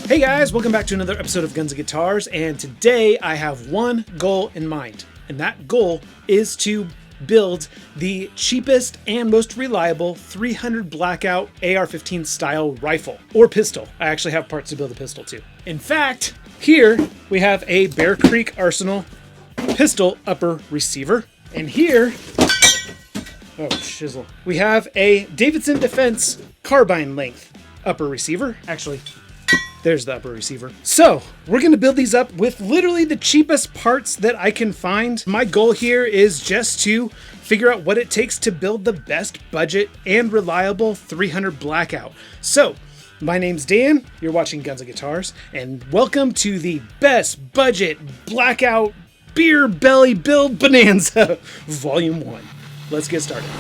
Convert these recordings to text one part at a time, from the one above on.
Hey guys, welcome back to another episode of Guns and Guitars, and today I have one goal in mind, and that goal is to build the cheapest and most reliable 300 Blackout AR-15 style rifle, or pistol. I actually have parts to build a pistol too. In fact, here we have a Bear Creek Arsenal pistol upper receiver, and here, oh shizzle, we have a Davidson Defense carbine length upper receiver. Actually, there's the upper receiver. So we're going to build these up with literally the cheapest parts that I can find. My goal here is just to figure out what it takes to build the best budget and reliable 300 Blackout. So my name's Dan, you're watching Guns and Guitars, and welcome to the best budget Blackout beer belly build bonanza, volume 1. Let's get started.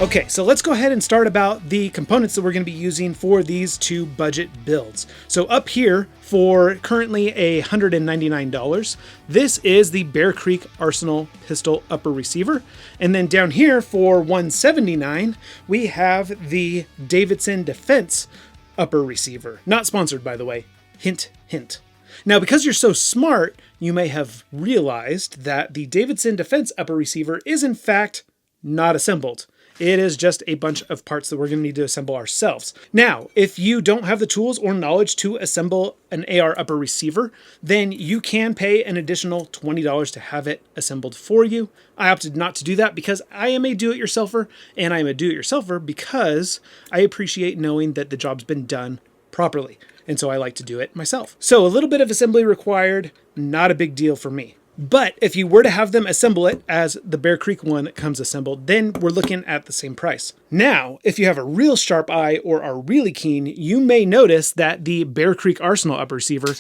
Okay, so let's go ahead and start about the components that we're going to be using for these two budget builds. So up here for currently $199, this is the Bear Creek Arsenal pistol upper receiver. And then down here for $179, we have the Davidson Defense upper receiver. Not sponsored, by the way. Hint, hint. Now, because you're so smart, you may have realized that the Davidson Defense upper receiver is in fact not assembled. It is just a bunch of parts that we're going to need to assemble ourselves. Now, if you don't have the tools or knowledge to assemble an AR upper receiver, then you can pay an additional $20 to have it assembled for you. I opted not to do that because I am a do-it-yourselfer, and I am a do-it-yourselfer because I appreciate knowing that the job's been done properly. And so I like to do it myself. So a little bit of assembly required, not a big deal for me. But if you were to have them assemble it as the Bear Creek one comes assembled, then we're looking at the same price. Now, if you have a real sharp eye or are really keen, you may notice that the Bear Creek Arsenal upper receiver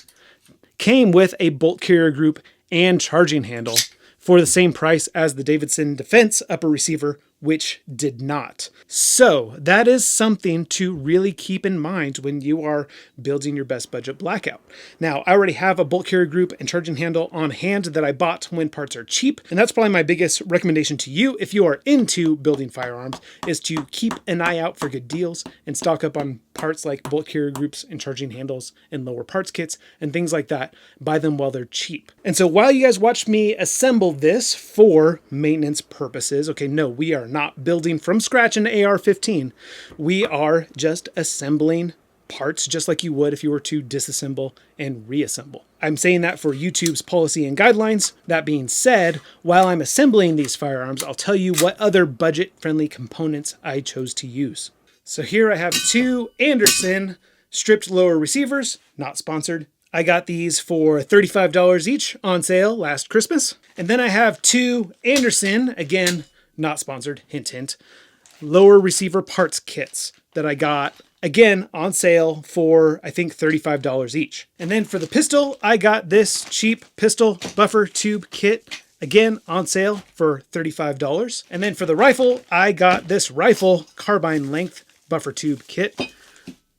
came with a bolt carrier group and charging handle for the same price as the Davidson Defense upper receiver, which did not. So that is something to really keep in mind when you are building your best budget Blackout. Now, I already have a bolt carrier group and charging handle on hand that I bought when parts are cheap. And that's probably my biggest recommendation to you if you are into building firearms, is to keep an eye out for good deals and stock up on parts like bolt carrier groups and charging handles and lower parts kits and things like that. Buy them while they're cheap. And so while you guys watch me assemble this for maintenance purposes, okay, no, we are not building from scratch an AR-15. We are just assembling parts just like you would if you were to disassemble and reassemble. I'm saying that for YouTube's policy and guidelines. That being said, while I'm assembling these firearms, I'll tell you what other budget-friendly components I chose to use. So here I have two Anderson stripped lower receivers, not sponsored. I got these for $35 each on sale last Christmas. And then I have two Anderson, again, not sponsored, hint, hint, lower receiver parts kits that I got, again, on sale for, I think, $35 each. And then for the pistol, I got this cheap pistol buffer tube kit, again, on sale for $35. And then for the rifle, I got this rifle carbine length buffer tube kit,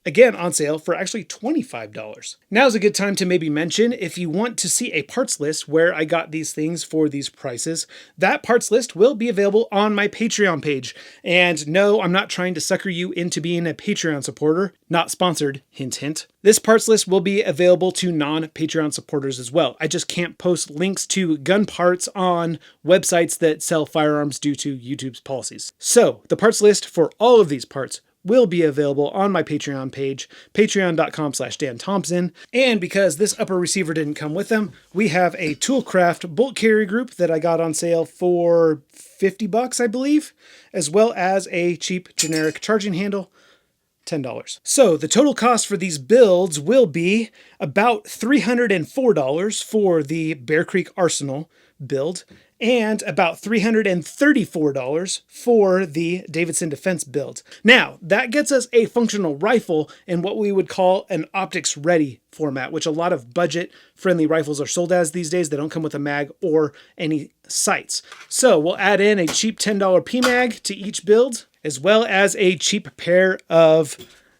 again, on sale for actually $25. Now's a good time to maybe mention, if you want to see a parts list where I got these things for these prices, that parts list will be available on my Patreon page. And no, I'm not trying to sucker you into being a Patreon supporter, not sponsored, hint, hint. This parts list will be available to non-Patreon supporters as well. I just can't post links to gun parts on websites that sell firearms due to YouTube's policies. So the parts list for all of these parts will be available on my Patreon page, patreon.com/Dan Thompson. And because this upper receiver didn't come with them, we have a Toolcraft bolt carrier group that I got on sale for $50, I believe, as well as a cheap generic charging handle, $10. So the total cost for these builds will be about $304 for the Bear Creek Arsenal build, and about $334 for the Davidson Defense build. Now, that gets us a functional rifle in what we would call an optics ready format, which a lot of budget-friendly rifles are sold as these days. They don't come with a mag or any sights. So we'll add in a cheap $10 PMag to each build, as well as a cheap pair of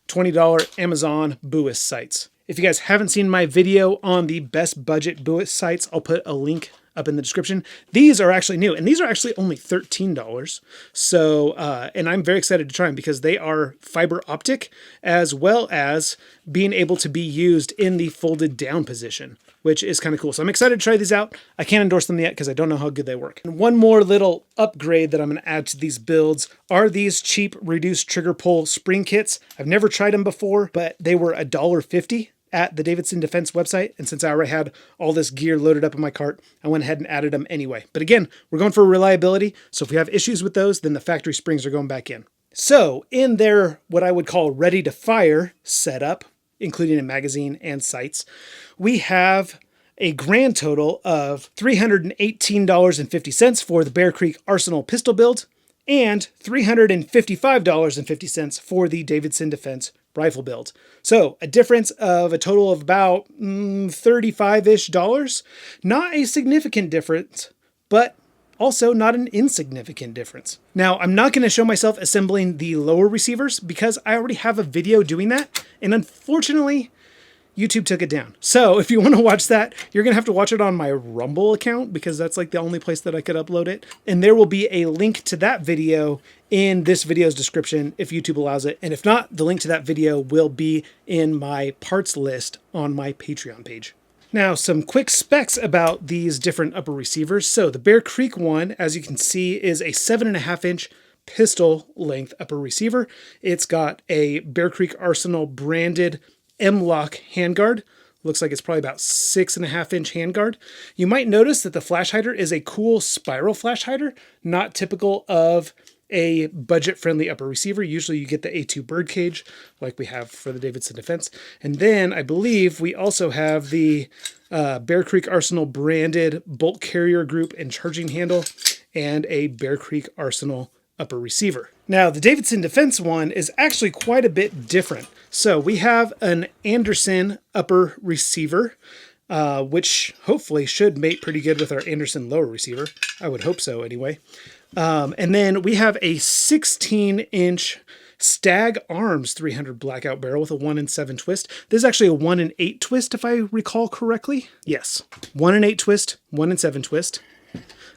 $20 Amazon Buist sights. If you guys haven't seen my video on the best budget Buist sights, I'll put a link up in the description. These are actually new, and these are actually only $13. So, and I'm very excited to try them because they are fiber optic as well as being able to be used in the folded down position, which is kind of cool. So I'm excited to try these out. I can't endorse them yet because I don't know how good they work. And one more little upgrade that I'm going to add to these builds are these cheap reduced trigger pull spring kits. I've never tried them before, but they were $1.50 at the Davidson Defense website. And since I already had all this gear loaded up in my cart, I went ahead and added them anyway. But again, we're going for reliability. So if we have issues with those, then the factory springs are going back in. So in their, what I would call ready to fire setup, including a magazine and sights, we have a grand total of $318.50 for the Bear Creek Arsenal pistol build and $355.50 for the Davidson Defense rifle build. So a difference of a total of about $35-ish. Not a significant difference, but also not an insignificant difference. Now, I'm not going to show myself assembling the lower receivers because I already have a video doing that. And unfortunately, YouTube took it down. So if you want to watch that, you're going to have to watch it on my Rumble account because that's like the only place that I could upload it. And there will be a link to that video in this video's description if YouTube allows it. And if not, the link to that video will be in my parts list on my Patreon page. Now, some quick specs about these different upper receivers. So the Bear Creek one, as you can see, is a 7.5-inch pistol length upper receiver. It's got a Bear Creek Arsenal branded M-LOK handguard. Looks like it's probably about 6.5-inch handguard. You might notice that the flash hider is a cool spiral flash hider, not typical of a budget-friendly upper receiver. Usually you get the A2 birdcage like we have for the Davidson Defense. And then I believe we also have the Bear Creek Arsenal branded bolt carrier group and charging handle and a Bear Creek Arsenal upper receiver. Now the Davidson Defense one is actually quite a bit different. So we have an Anderson upper receiver, which hopefully should mate pretty good with our Anderson lower receiver. I would hope so anyway. And then we have a 16-inch Stag Arms 300 blackout barrel with a 1-in-7 twist. This is actually a 1-in-8 twist, if I recall correctly. Yes, 1-in-8 twist, 1-in-7 twist.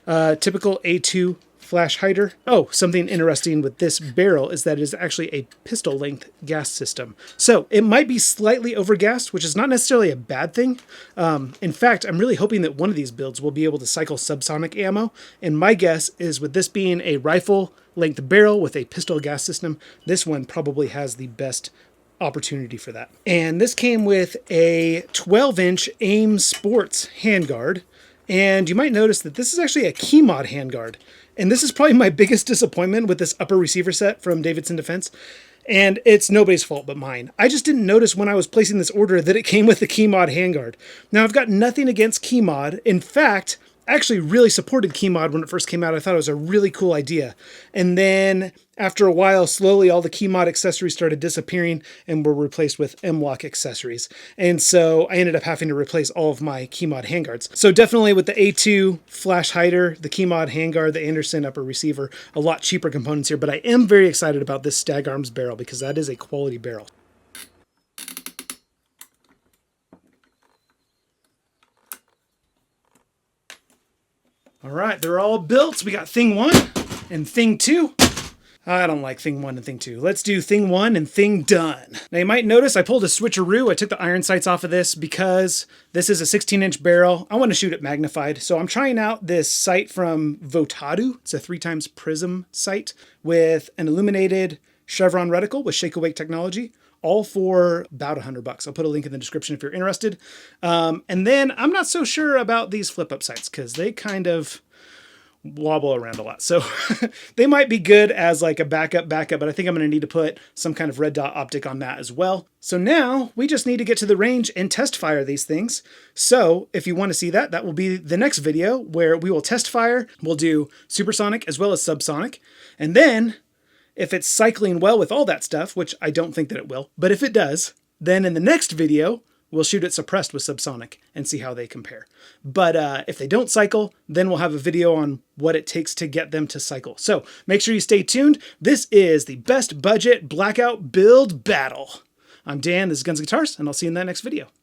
Typical A2 flash hider. Oh, something interesting with this barrel is that it is actually a pistol length gas system. So it might be slightly overgassed, which is not necessarily a bad thing. In fact, I'm really hoping that one of these builds will be able to cycle subsonic ammo. And my guess is with this being a rifle length barrel with a pistol gas system, this one probably has the best opportunity for that. And this came with a 12-inch AIM Sports handguard. And you might notice that this is actually a key mod handguard. And this is probably my biggest disappointment with this upper receiver set from Davidson Defense. And it's nobody's fault but mine. I just didn't notice when I was placing this order that it came with the key mod handguard. Now, I've got nothing against key mod. In fact, I actually really supported key mod when it first came out. I thought it was a really cool idea. And then after a while, slowly all the key mod accessories started disappearing and were replaced with M-LOK accessories. And so I ended up having to replace all of my key mod handguards. So definitely with the A2 flash hider, the key mod handguard, the Anderson upper receiver, a lot cheaper components here. But I am very excited about this Stag Arms barrel because that is a quality barrel. All right, they're all built. We got thing 1 and thing 2. I don't like thing 1 and thing 2. Let's do thing 1 and thing done. Now you might notice I pulled a switcheroo. I took the iron sights off of this because this is a 16-inch barrel. I want to shoot it magnified. So I'm trying out this sight from Votadu. It's a 3x prism sight with an illuminated chevron reticle with shake awake technology. All for about $100. I'll put a link in the description if you're interested. And then I'm not so sure about these flip-up sights because they kind of wobble around a lot. So they might be good as like a backup, but I think I'm going to need to put some kind of red dot optic on that as well. So now we just need to get to the range and test fire these things. So if you want to see that, that will be the next video where we will test fire. We'll do supersonic as well as subsonic. And then if it's cycling well with all that stuff, which I don't think that it will, but if it does, then in the next video, we'll shoot it suppressed with subsonic and see how they compare. But if they don't cycle, then we'll have a video on what it takes to get them to cycle. So make sure you stay tuned. This is the best budget blackout build battle. I'm Dan, this is Guns and Guitars, and I'll see you in that next video.